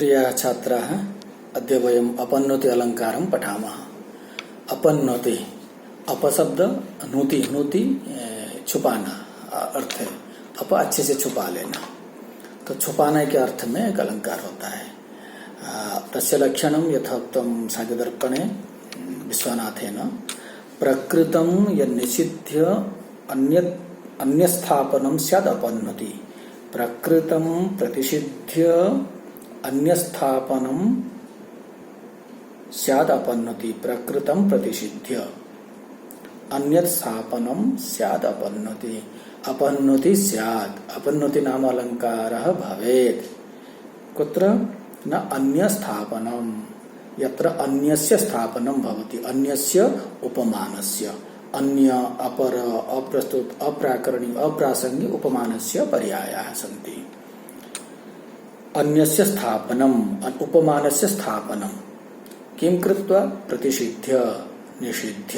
प्रिय छात्राः, अद्य वयम् अपनोति अलङ्कारं पठामः। अपनोति, अपशब्द नूति, नूति छुपाना अर्थ है। अप अच्छे से छुपा लेना, तो छुपाने के अर्थ में एक अलंकार होता है। तस्य लक्षणं यथोक्तं सागदर्पणे विश्वनाथेन प्रकृतं यन्निषिध्य अन्यस्थापनं स्यात् अपनोति। प्रकृतं प्रतिषिध्य अन्यस्थापनं स्यात् अपनोति। प्रकृतं प्रतिषिध्य अन्यस्थापनं स्यात् अपनोति। अपनोति स्यात्, अपनोति नाम अलंकारः भवेत्। कुत्र न अन्यस्थापनं, यत्र अन्यस्य स्थापनं भवति, अन्यस्य उपमानस्य, अन्य अपर अप्रस्तुत अप्राकरणीय अप्रासंगिक उपमानस्य पर्यायाः सन्ति। अन्यस्य स्थापनम् उपमानस्य स्थापनं किं कृत्वा प्रतिषिध्य निषिध्य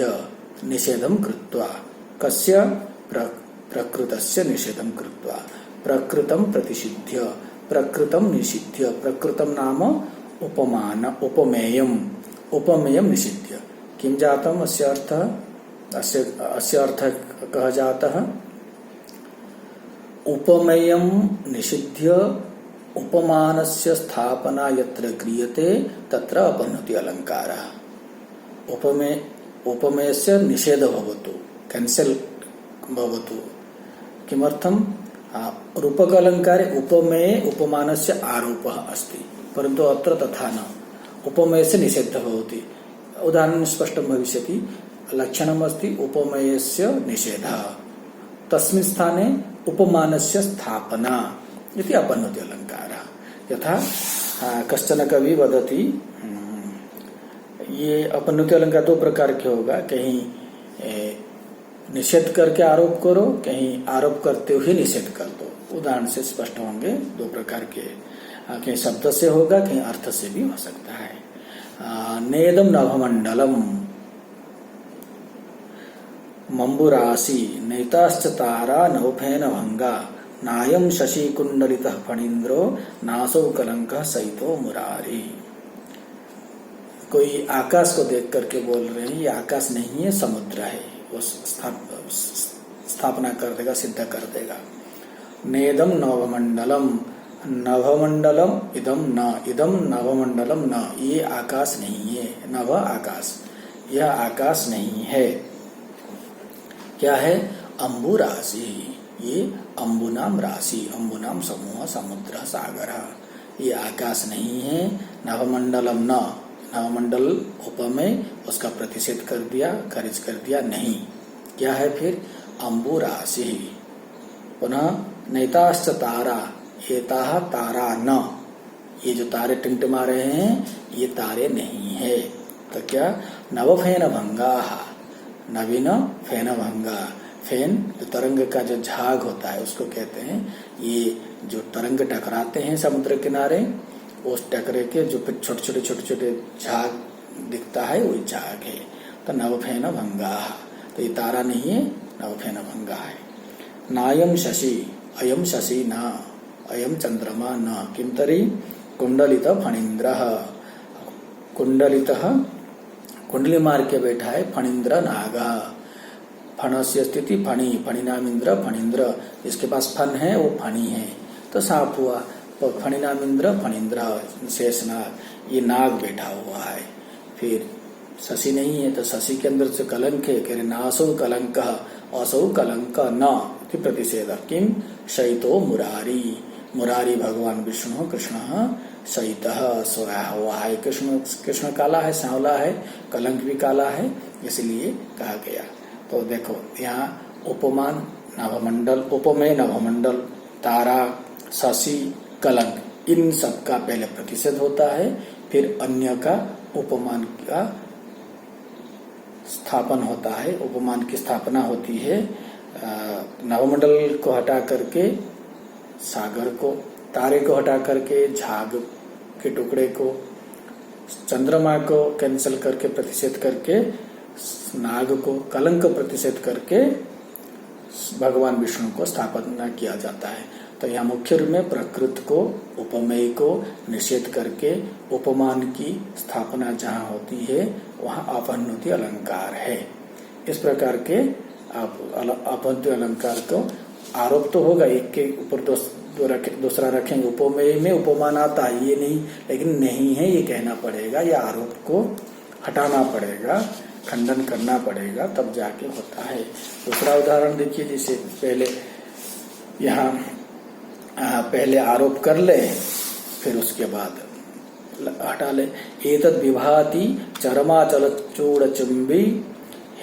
निषेधं कृत्वा, कस्य प्रकृतस्य निषेधं कृत्वा। प्रकृतं प्रतिषिध्य प्रकृतं निषिध्य, प्रकृतं नाम उपमान उपमेयम्, उपमेयं निषिध्य किं जातम् अस्य अर्थः, अस्य अर्थः कः जातः। उपमेयं निषिध्य उपमानस्य स्थापना यत्र क्रियते तत्र अपनोति अलङ्कारः। उपमेयस्य निषेध भवतु, कैन्सल भवतु। किमर्थं? रूपक अलङ्कारे उपमेये उपमानस्य आरोपः अस्ति, परन्तु अत्र तथा न, उपमेयस्य निषेधः भवति। उदाहरणं स्पष्टं भविष्यति। लक्षणमस्ति उपमेयस्य निषेधः, तस्मिन् स्थाने उपमानस्य स्थापना इति अपनोति अलङ्कारः। यथा कश्चन कवि वदति, ये अपनोति अलंकार दो प्रकार के होगा, कहीं निषेध करके आरोप करो, कहीं आरोप करते हुए निषेध कर दो। उदाहरण से स्पष्ट होंगे। दो प्रकार के, कहीं शब्द से होगा, कहीं अर्थ से भी हो सकता है। नेदम नभमंडलम मंबुरासी नैताश्च तारा नवफेन भंगा नायम शशि कुंडलितः फणीन्द्रो नासौ कलंकः सहितो मुरारी। कोई आकाश को देख करके बोल रहे हैं, ये आकाश नहीं है, समुद्र है। वो स्थापना कर देगा, सिद्ध कर देगा। नेदम नवमंडलम, नवमंडलम इदम न, इदम नवमंडलम न, ये आकाश नहीं है। नव आकाश, यह आकाश नहीं है। क्या है? अम्बु राशि, ये अम्बुनाम राशि, अम्बुनाम समूह, समुद्र, सागर, ये आकाश नहीं है। नवमंडलम न, नवमंडल उपमेय, उसका प्रतिषेध कर दिया, खारिज कर दिया, नहीं। क्या है फिर? अम्बु राशि। पुनः नैताश्च तारा, एताः तारा न, ये जो तारे टिमटिमा रहे हैं ये तारे नहीं है। तो क्या? नवफेन भंगाः, नवीन फेन भंगा। फेन जो तरंग का जो झाग होता है उसको कहते हैं। ये जो तरंग टकराते हैं समुद्र किनारे, उस टकरे के जो छोटे छोटे झाग दिखता है वही झाग है। तो नवफेन भंगा, तो ये तारा नहीं है, नवफेन भंगा है। नायम शशि, अयम शशि न, अयम चंद्रमा न, किम तरी कुंडलित फणीन्द्र, कुंडलित कुंडली मार के बैठा है फणीन्द्र नाग। फणस्य स्थिति फणी, फणी नाम इंद्र, फणीन्द्र, इसके पास फन है वो फणी है, तो साफ हुआ। फणी नाम इंद्र, फणीन्द्र, शेषनाग, ये नाग बैठा हुआ है। फिर शशि नहीं है, तो शशि के अंदर से कलंक है, कह रहे नासौ कलंक असौ कलंक न प्रतिषेध। किम? शयितो मुरारी, मुरारी भगवान विष्णु कृष्ण शयितः, सोया हुआ है। कृष्ण काला है, सांवला है, कलंक भी काला है, इसलिए कहा गया। तो देखो यहाँ उपमान नभमंडल, उपमेय नभमंडल, तारा, शशि, कलंक, इन सब का पहले प्रतिषेध होता है, फिर अन्य का उपमान का स्थापन होता है, उपमान की स्थापना होती है। नवमंडल को हटा करके सागर को, तारे को हटा करके झाग के टुकड़े को, चंद्रमा को कैंसिल करके प्रतिषेध करके नाग को, कलंक प्रतिषेध करके भगवान विष्णु को स्थापना किया जाता है। तो यहाँ मुख्य रूप में प्रकृत को, उपमेय को निषेध करके उपमान की स्थापना जहाँ होती है वहाँ अपन्नुति अलंकार है। इस प्रकार के अपन्नुति अलंकार को आरोप तो होगा, एक के ऊपर दूसरा रखेंगे। उपमेय में उपमान आता है ये नहीं, लेकिन नहीं है ये कहना पड़ेगा, या आरोप को हटाना पड़ेगा, खंडन करना पड़ेगा, तब जाके होता है। दूसरा उदाहरण देखिए, जैसे पहले यहाँ पहले आरोप कर ले फिर उसके बाद हटा ले। एतद् विभाति चरमाचल चूड़ चुंबी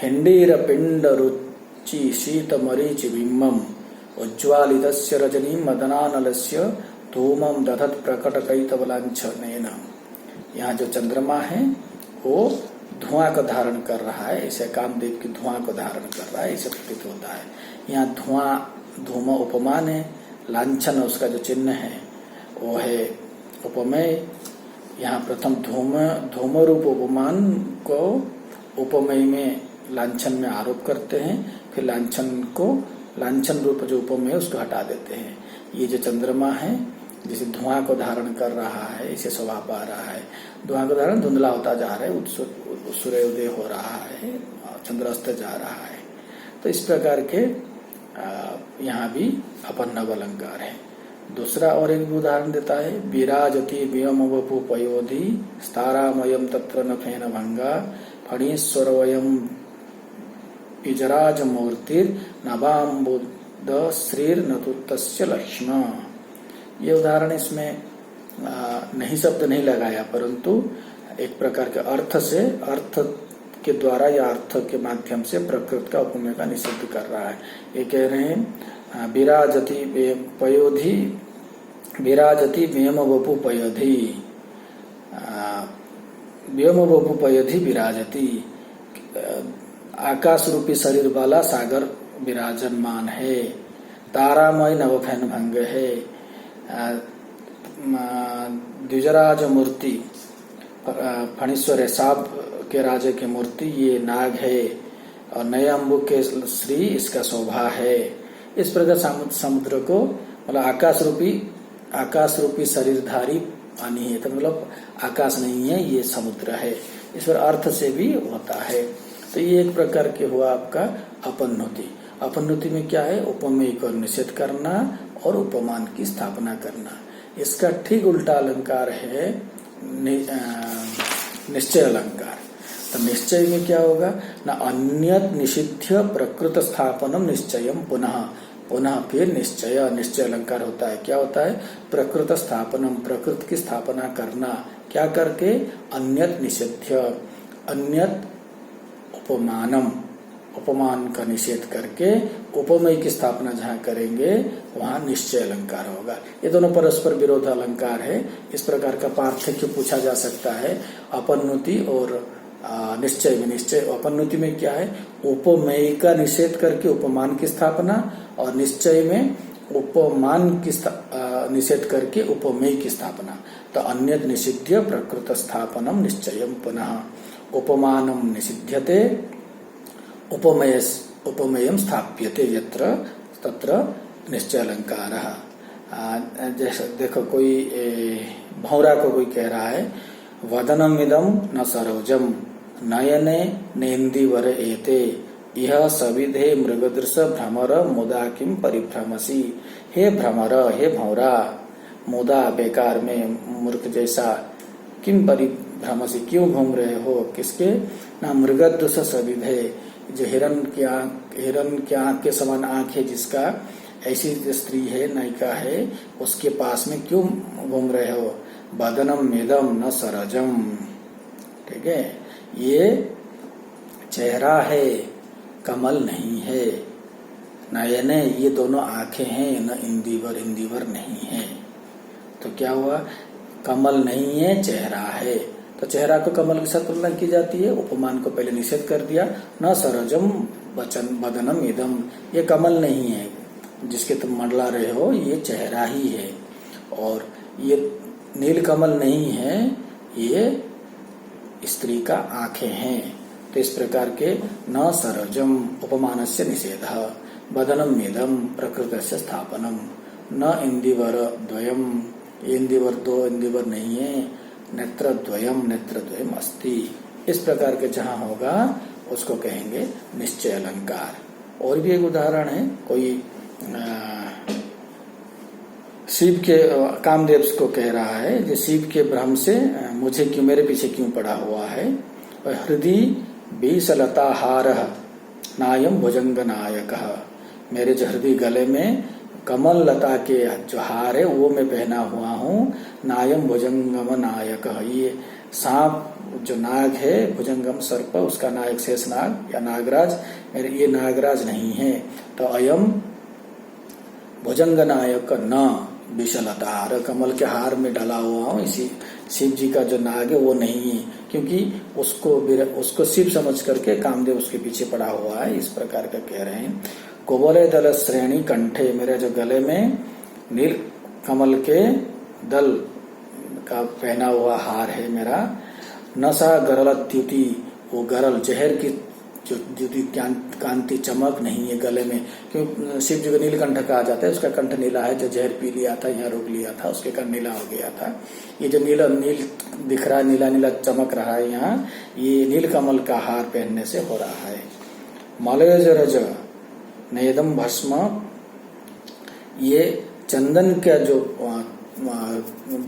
हिंडीर पिंड रुचि शीत मरीचि बिम्बम उज्ज्वालितस्य रजनी मदनानलस्य धूमम दधत प्रकट कैतवलांछनेन। यहाँ जो चंद्रमा है वो धुआं का धारण कर रहा है, ऐसे कामदेव की धुआं को धारण कर रहा है, ऐसे प्रतीत होता है। यहाँ धूम उपमान है, लांछन उसका जो चिन्ह है वो है उपमेय। यहाँ प्रथम धूम रूप उपमान को उपमेय में लांछन में आरोप करते हैं, फिर लांछन रूप जो उपमेय उसको हटा देते हैं। ये जो चंद्रमा है जैसे धुआं को धारण कर रहा है, इसे शोभा पा रहा है, धुआं को धारण धुंधला होता जा रहा है, सूर्योदय हो रहा है, चंद्रास्त जा रहा है। तो इस प्रकार के यहाँ भी अपन्नव अलंकार है। दूसरा और एक उदाहरण देता है, विराजति व्योम वपु पयोधि स्तारामयम तत्र न फेन भंगा फणीश्वरवयम पिजराज मूर्तिर नवाम्बुद श्रीर नतुतस्य लक्ष्म। ये उदाहरण इसमें नहीं शब्द नहीं लगाया, परंतु एक प्रकार के अर्थ के द्वारा या अर्थ के माध्यम से प्रकृत का उपमेय का निषेध कर रहा है। ये कह रहे हैं विराजति पयोधि विराजति व्योम वपु पयोधि, व्योम वपु पयोधि विराजति, आकाश रूपी शरीर वाला सागर विराजमान है, तारामय नवफैन भंग है, द्विजराज मूर्ति फणीश्वर है, सांप के राजे की मूर्ति ये नाग है, और नए अम्बु के श्री इसका शोभा है। इस प्रकार समुद्र को मतलब आकाश रूपी शरीरधारी पानी है, तो मतलब आकाश नहीं है ये समुद्र है। इस पर अर्थ से भी होता है। तो ये एक प्रकार के हुआ आपका अपन्नुति। अपन्नुति में क्या है, उपमेय को निषेध करना और उपमान की स्थापना करना। इसका ठीक उल्टा अलंकार है निश्चय अलंकार। तो निश्चय में क्या होगा ना, अन्यत निषिध्य प्रकृत स्थापनम निश्चयम पुनः पुनः फिर निश्चय अलंकार होता है। क्या होता है, प्रकृत स्थापनम प्रकृत की स्थापना करना, क्या करके, अन्यत निषिध्य अन्यत उपमानम उपमान का निषेध करके उपमेय की स्थापना जहाँ करेंगे वहाँ निश्चय अलंकार होगा। ये दोनों परस्पर विरोध अलंकार है। इस प्रकार का पार्थक्य पूछा जा सकता है अपन्नुति और निश्चय में। निश्चय अपन्नुति में क्या है, उपमेय का निषेध करके उपमान की स्थापना, और निश्चय में उपमान की निषेध करके उपमेय की स्थापना। तो अन्यद निषिध्य प्रकृत स्थापनम निश्चयम पुनः उपमानम निषिध्यते उपमेयम स्थाप्यते यत्र तत्र निश्चय अलंकार। जैसे देखो कोई भौरा को कोई कह रहा है, वदनम इदम न सरोजम नयने नेन्दिवर एते यह सविधे मृगदृश भ्रमर मुदा किम परिभ्रमसी। हे भ्रमर, हे भौरा, मुदा बेकार में मूर्ख जैसा, किम परिभ्रमसी क्यों घूम रहे हो, किसके ना, मृगदृश सविधे, जो हिरण की आंख के समान आंख है जिसका, ऐसी स्त्री है नायिका है, उसके पास में क्यों घूम रहे हो। बदनम मेदम न सरजम, ठीक है, ये चेहरा है, कमल नहीं है। नयने, ये दोनों आंखें हैं, न इंदिवर नहीं है। तो क्या हुआ, कमल नहीं है, चेहरा है। तो चेहरा को कमल के साथ तुलना की जाती है, उपमान को पहले निषेध कर दिया। न सरजम बदनम इदम, ये कमल नहीं है जिसके तुम मंडला रहे हो, ये चेहरा ही है। और ये नील कमल नहीं है, ये स्त्री का आंखें हैं। तो इस प्रकार के न सरजम उपमानस्य निषेधः, बदनम इदम प्रकृतस्य स्थापनम, न इंदिवर द्वयम, इंदिवर दो इंदिवर नहीं है, नेत्र द्वयम अस्ति। इस प्रकार के जहां होगा उसको कहेंगे निश्चय अलंकार। और भी एक उदाहरण है, कोई शिव के कामदेव को कह रहा है जो शिव के भ्रम से मुझे क्यों, मेरे पीछे क्यों पड़ा हुआ है। हृदय बीसलता हार नायम भुजंग नायक, मेरे जो हृदय गले में कमल लता के जो हार है वो मैं पहना हुआ हूँ। नायम भुजंगम नायक, ये सांप जो नाग है, भुजंगम सर्प, उसका नायक शेष नाग या नागराज, मेरे ये नागराज नहीं है। तो अयम भुजंग नायक न विशलता, कमल के हार में डाला हुआ हूँ, इसी शिव जी का जो नाग है वो नहीं है, क्योंकि उसको शिव समझ करके कामदेव उसके पीछे पड़ा हुआ है। इस प्रकार का कह रहे हैं। कोवले दल श्रेणी कंठे, मेरे जो गले में नील कमल के दल का पहना हुआ हार है मेरा। नशा गरल द्युति, वो गरल जहर की जो द्युति कांति चमक नहीं है गले में, क्यों शिव जी को नीलकंठ कहा जाता है, उसका कंठ नीला है, जो जहर पी लिया था, यहाँ रोक लिया था, उसके कंठ नीला हो गया था। ये जो नील दिख रहा है, नीला नीला चमक रहा है यहाँ, ये नील कमल का हार पहनने से हो रहा है। मलयज रज नेदम भस्म, ये चंदन का जो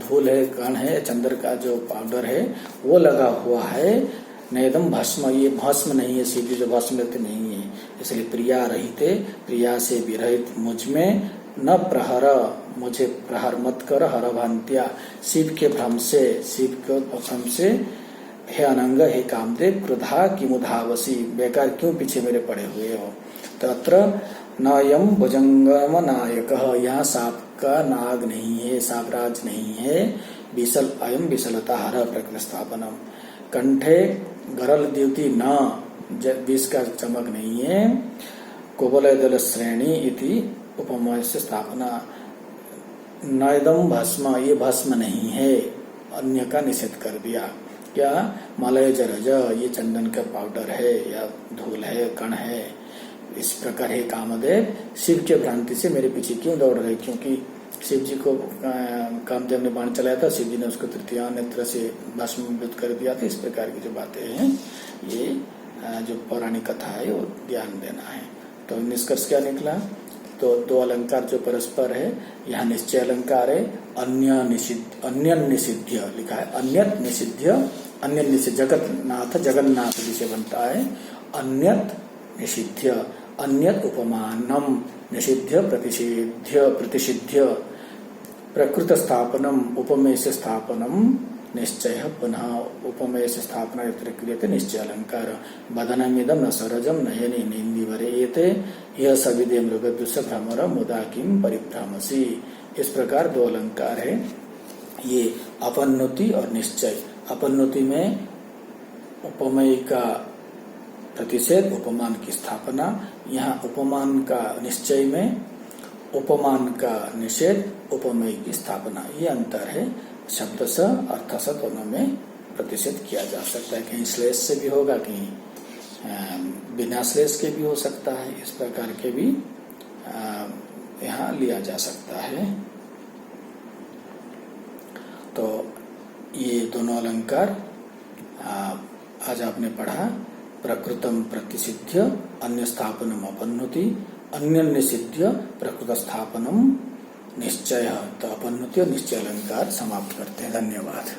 धूल है, कण है, चंदन का जो पाउडर है वो लगा हुआ है। नेदम भस्म, ये भस्म नहीं है, शिव जी जो भस्म लेते नहीं है, इसलिए प्रिया रहिते, प्रिया से विरहित मुझ में न प्रहर, मुझे प्रहार मत कर, हर भांत्या, शिव के भ्रम से, शिव के भ्रम से, हे अनंग, हे कामदेव, क्रुधा किमुधावसी, बेकार क्यों पीछे मेरे पड़े हुए हो। तत्र नयम भुजंगम नायक, यहाँ सांप का नाग नहीं है, सांपराज नहीं है। विशल अयम विशलता हर प्रकृति स्थापनम, कंठे गरल द्युति न, विष का चमक नहीं है। कोवलय दल श्रेणी इति उपमय से स्थापना। नयदम भस्म, ये भस्म नहीं है, अन्य का निषेध कर दिया। क्या मलय जरज, ये चंदन का पाउडर है या धूल है, कण है। इस प्रकार है कामदेव, शिव के भ्रांति से मेरे पीछे क्यों दौड़ रहे, क्योंकि शिव जी को कामदेव ने बाण चलाया था, शिव जी ने उसको तृतीय नेत्र से भस्मीभूत कर दिया था। इस प्रकार की जो बातें हैं, ये जो पौराणिक कथा है वो ध्यान देना है। तो निष्कर्ष क्या निकला, तो दो अलंकार जो परस्पर है, यहाँ निश्चय अलंकार है, अन्य निषिध्य लिखा है, अन्यत निषिध्य, अन्य निषिध्य, जगन्नाथ जगन्नाथ जिसे बनता है, अन्यत निषिध्य, अन्यत उपमानम, निषिध्य प्रतिषिध्य, प्रकृत स्थापनम, उपमेय से स्थापनम, निश्चय पुनः उपमेय से स्थापना क्रियते निश्चय अलंकार। बदनमिदम न सरजम नयनी निंदिवरेते, यह सविदे मृगदुष भ्रमर मुदा किम परिभ्रमसी। इस प्रकार दो अलंकार है, ये अपन्नुति और निश्चय। अपन्नुति में उपमेय का प्रतिषेध, उपमान की स्थापना। यहाँ उपमान का निश्चय में उपमान का निषेध, उपमेय की स्थापना, ये अंतर है। शब्द स अर्थ स दोनों में प्रतिषेध किया जा सकता है, कहीं श्लेष से भी होगा, कहीं बिना श्लेष के भी हो सकता है। इस प्रकार के भी यहाँ लिया जा सकता है। तो ये दोनों अलंकार आज आपने पढ़ा। प्रकृतम प्रतिषिध्य अन्य स्थापनम अपन्नुति, अन्य निषिध्य प्रकृत स्थापनम निश्चय। तो अपन्नुति और निश्चय अलंकार समाप्त करते हैं। धन्यवाद।